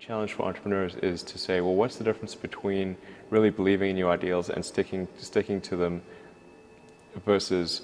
challenge for entrepreneurs is to say, well, what's the difference between really believing in your ideals and sticking to them versus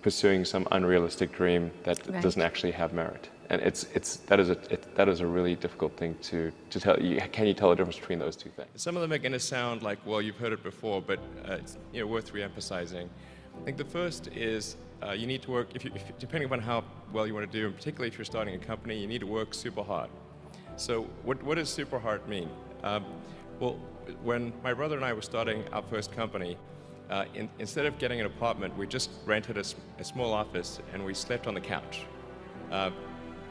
pursuing some unrealistic dream that doesn't actually have merit? And that is a really difficult thing to tell. Can you tell the difference between those two things? Some of them are going to sound like, well, you've heard it before, but it's worth re-emphasizing. I think the first is you need to work, depending upon how well you want to do, and particularly if you're starting a company, you need to work super hard. So what does super hard mean? Well, when my brother and I were starting our first company, instead of getting an apartment, we just rented a small office and we slept on the couch.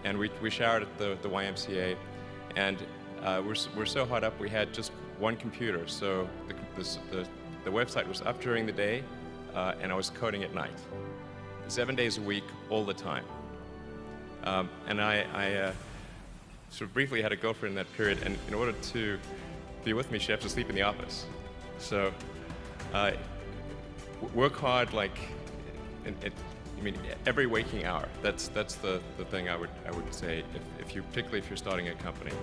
And we showered at the YMCA, and we're so hot up we had just one computer. So the website was up during the day, and I was coding at night, 7 days a week, all the time. And I sort of briefly had a girlfriend in that period, and in order to be with me, she had to sleep in the office. So work hard, like every waking hour. That's the thing I would say, particularly if you're starting a company.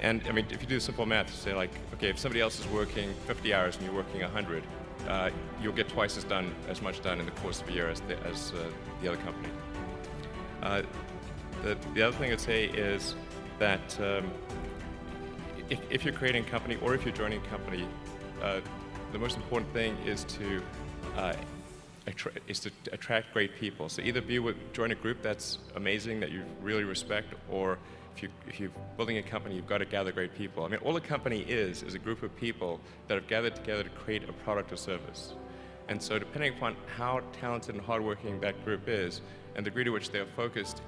And I mean, if you do simple math, you say like, okay, if somebody else is working 50 hours and you're working 100, you'll get twice as much done in the course of a year as the other company. The other thing I'd say is that if you're creating a company or if you're joining a company, the most important thing is to attract great people. So either join a group that's amazing, that you really respect, or if you're building a company, you've got to gather great people. I mean, all a company is a group of people that have gathered together to create a product or service. And so depending upon how talented and hardworking that group is, and the degree to which they are focused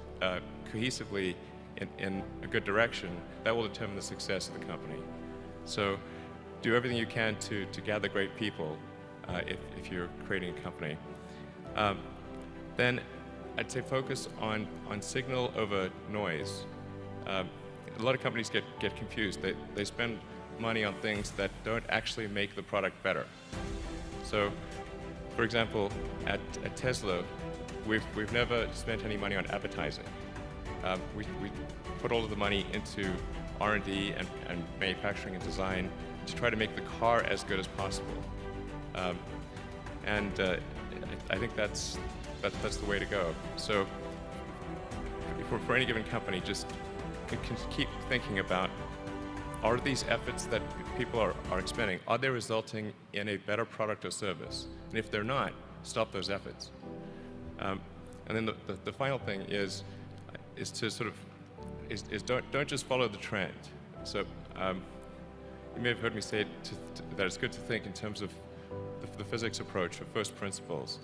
cohesively in a good direction, that will determine the success of the company. So do everything you can to gather great people if you're creating a company. Then I'd say focus on signal over noise. A lot of companies get confused. They spend money on things that don't actually make the product better. So, for example, at Tesla, we've never spent any money on advertising. We put all of the money into R&D and manufacturing and design to try to make the car as good as possible. And I think that's the way to go. So, for any given company, just keep thinking about, are these efforts that people are expending, are they resulting in a better product or service? And if they're not, stop those efforts. And then the final thing is to sort of don't just follow the trend. So you may have heard me say that it's good to think in terms of the physics approach of first principles,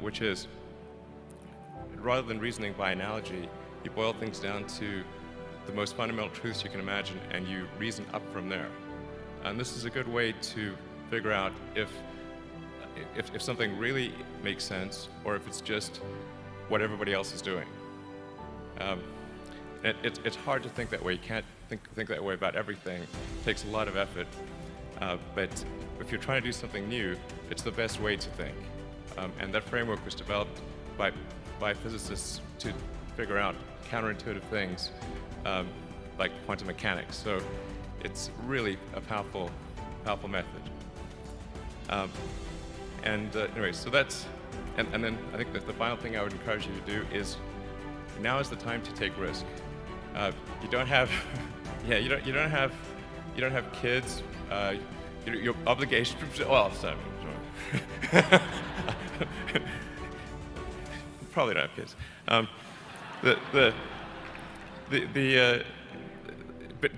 which is, rather than reasoning by analogy, you boil things down to the most fundamental truths you can imagine, and you reason up from there. And this is a good way to figure out if something really makes sense, or if it's just what everybody else is doing. It's hard to think that way. You can't think that way about everything. It takes a lot of effort. But if you're trying to do something new, it's the best way to think. And that framework was developed by physicists to figure out counterintuitive things like quantum mechanics. So it's really a powerful method. Anyway, so that's, and then I think that the final thing I would encourage you to do is, now is the time to take risk. You don't have, you don't have kids. Your obligation. Well, sorry. Probably don't have kids.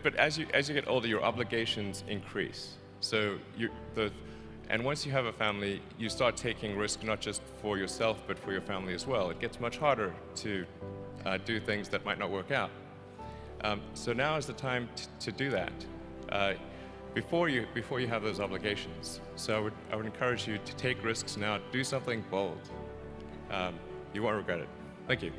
But as you get older, your obligations increase. So and once you have a family, you start taking risk not just for yourself, but for your family as well. It gets much harder to do things that might not work out. So now is the time to do that before you have those obligations. So I would encourage you to take risks now. Do something bold. You won't regret it. Thank you.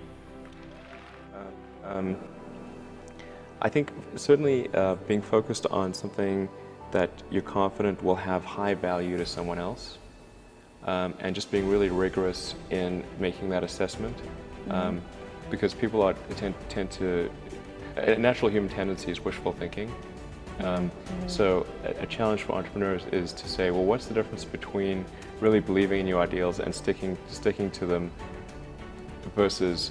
I think certainly being focused on something that you're confident will have high value to someone else, and just being really rigorous in making that assessment, because people tend to, a natural human tendency is wishful thinking. So a challenge for entrepreneurs is to say, well, what's the difference between really believing in your ideals and sticking to them versus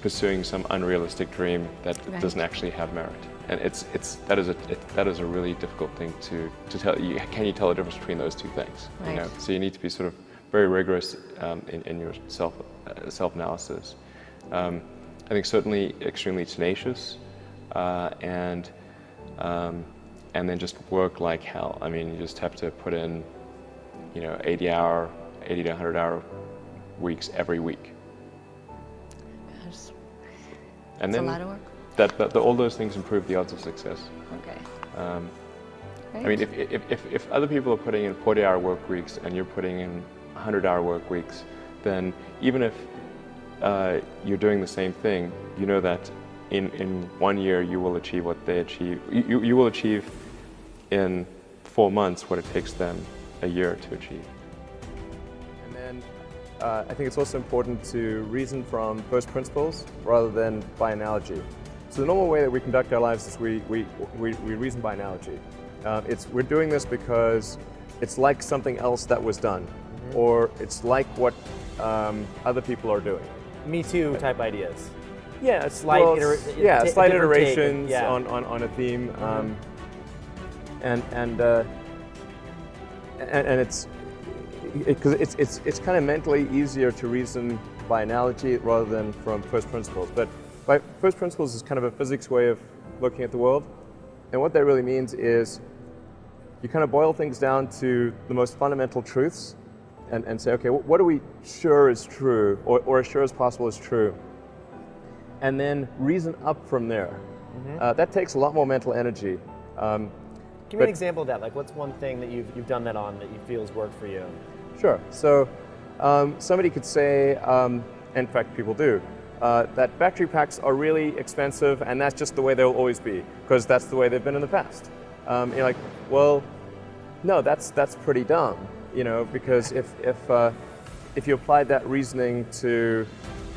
pursuing some unrealistic dream that doesn't actually have merit? And that is a really difficult thing to tell. Can you tell the difference between those two things? Right. You know? So you need to be sort of very rigorous in your self-analysis. I think certainly extremely tenacious, and then just work like hell. I mean, you just have to put in, 80 to 100 hour weeks every week. Gosh. And It's then a lot of work. all those things improve the odds of success. Okay. I mean, if other people are putting in 40-hour work weeks and you're putting in 100-hour work weeks, then even if you're doing the same thing, you know that in 1 year you will achieve what they achieve. You will achieve in 4 months what it takes them a year to achieve. And then I think it's also important to reason from first principles rather than by analogy. So the normal way that we conduct our lives is we reason by analogy. We're doing this because it's like something else that was done, or it's like what other people are doing. Me Too type ideas. Yeah, Slight iterations yeah. on a theme, and it's because it's kind of mentally easier to reason by analogy rather than from first principles. But by first principles is kind of a physics way of looking at the world, and what that really means is you kind of boil things down to the most fundamental truths, and say, okay, what are we sure is true, or as sure as possible is true, and then reason up from there. That takes a lot more mental energy. Give me an example of that. Like, what's one thing that you've done that on that you feel has worked for you? Sure. So somebody could say, in fact people do, that battery packs are really expensive and that's just the way they'll always be, because that's the way they've been in the past. You're like, well, no, that's pretty dumb, because if you applied that reasoning to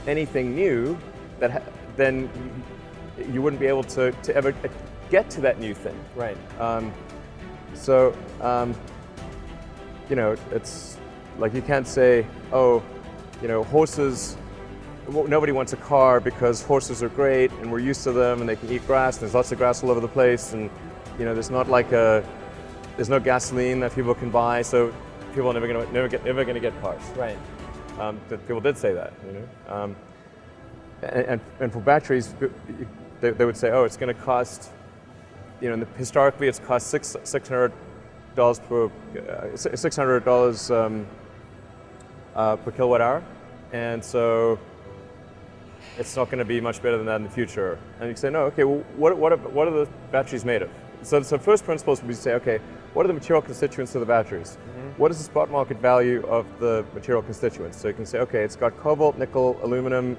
anything new, then you wouldn't be able to ever get to that new thing. Right. It's like you can't say, oh, horses, nobody wants a car because horses are great and we're used to them and they can eat grass and there's lots of grass all over the place, and there's no gasoline that people can buy, so people are never gonna get cars. Right. People did say that, and for batteries, they would say, oh, it's going to cost, historically it's cost $600 per kilowatt hour, and so it's not going to be much better than that in the future. And you say, no, okay, well, what are the batteries made of? So first principles would be to say, okay, what are the material constituents of the batteries? What is the spot market value of the material constituents? So you can say, okay, it's got cobalt, nickel, aluminum,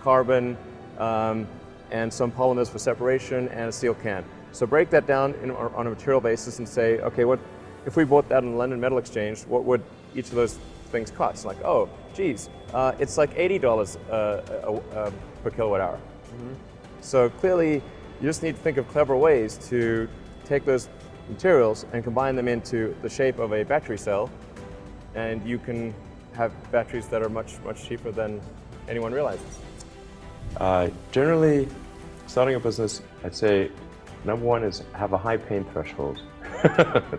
carbon, and some polymers for separation, and a steel can. So break that down on a material basis and say, okay, what if we bought that in the London Metal Exchange, what would each of those things cost? Like, oh, geez, it's like $80 per kilowatt hour. So clearly, you just need to think of clever ways to take those materials and combine them into the shape of a battery cell, and you can have batteries that are much, much cheaper than anyone realizes. Generally, starting a business, I'd say number one is have a high pain threshold.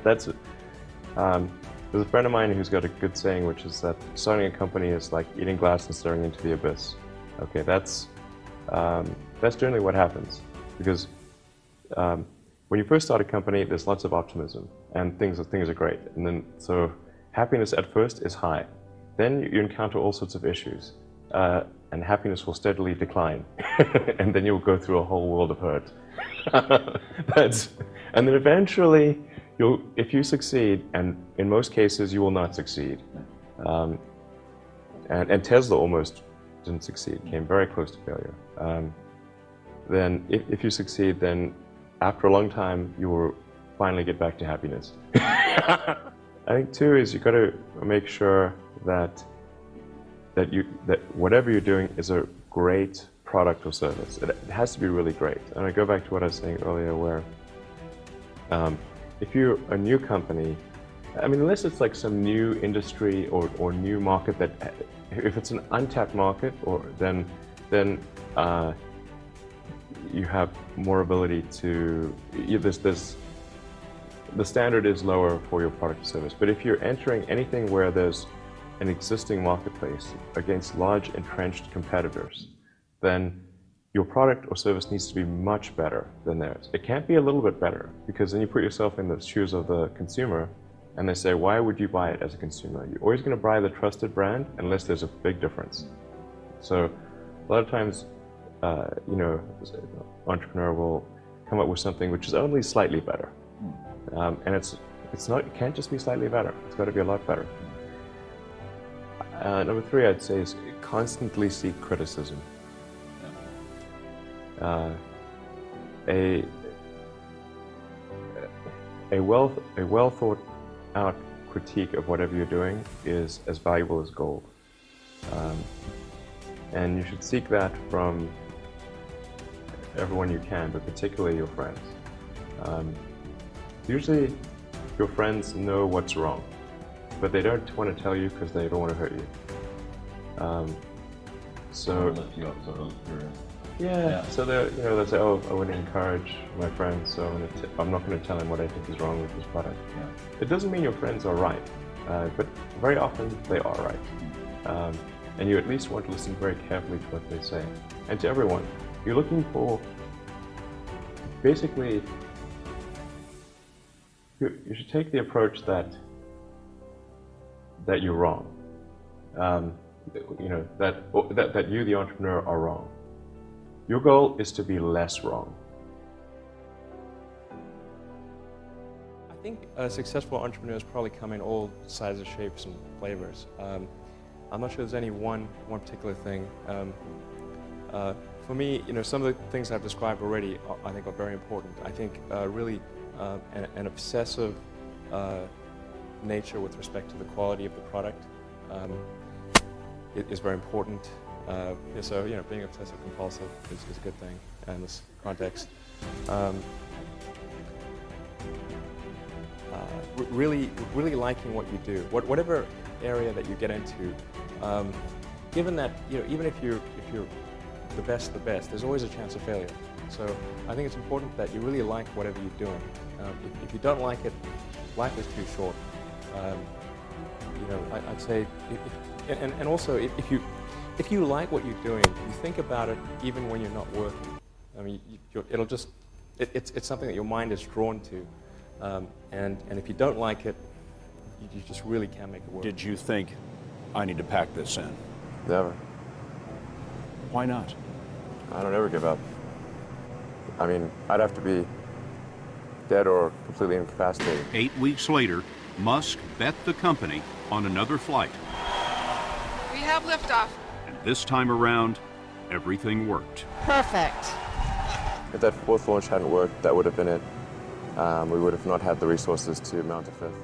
That's it. There's a friend of mine who's got a good saying, which is that starting a company is like eating glass and staring into the abyss. Okay, that's generally what happens, because when you first start a company, there's lots of optimism and things are great, and then so happiness at first is high. Then you encounter all sorts of issues, and happiness will steadily decline, and then you'll go through a whole world of hurt. And then eventually, if you succeed, and in most cases you will not succeed, and Tesla almost didn't succeed, came very close to failure. Then if you succeed, then after a long time you will finally get back to happiness. I think two is you've got to make sure that whatever you're doing is a great product or service. It has to be really great. And I go back to what I was saying earlier, where if you're a new company, I mean, unless it's like some new industry or new market that, if it's an untapped market, or then you have more ability to, the standard is lower for your product or service. But if you're entering anything where there's an existing marketplace against large entrenched competitors, then your product or service needs to be much better than theirs. It can't be a little bit better, because then you put yourself in the shoes of the consumer and they say, why would you buy it as a consumer? You're always going to buy the trusted brand unless there's a big difference. So a lot of times, you know, an entrepreneur will come up with something which is only slightly better. And it can't just be slightly better. It's got to be a lot better. Number 3, I'd say, is constantly seek criticism. A well thought out critique of whatever you're doing is as valuable as gold. And you should seek that from everyone you can, but particularly your friends. Usually your friends know what's wrong, but they don't want to tell you because they don't want to hurt you. So lift you up, so yeah. So they'll say, oh, I want to encourage my friends, so I'm not going to tell him what I think is wrong with this product. Yeah. It doesn't mean your friends are right, but very often they are right. And you at least want to listen very carefully to what they say. And to everyone, you're looking for, basically, you should take the approach that you're wrong. You know, that you, the entrepreneur, are wrong. Your goal is to be less wrong. I think successful entrepreneurs probably come in all sizes, shapes, and flavors. I'm not sure there's any one particular thing. For me, you know, some of the things I've described already, I think, are very important. I think really an obsessive nature with respect to the quality of the product is very important. So, you know, being obsessive compulsive is a good thing in this context. Really liking what you do, whatever area that you get into. Given that, you know, even if you're the best, there's always a chance of failure. So I think it's important that you really like whatever you're doing. If you don't like it, life is too short. You know, I'd say, and also if you like what you're doing, you think about it even when you're not working. I mean, it's something that your mind is drawn to, and if you don't like it, you just really can't make it work. Did you think, I need to pack this in? Never. Why not? I don't ever give up. I mean, I'd have to be dead or completely incapacitated. 8 weeks later, Musk bet the company on another flight. We have liftoff. And this time around, everything worked. Perfect. If that 4th launch hadn't worked, that would have been it. We would have not had the resources to mount a 5th.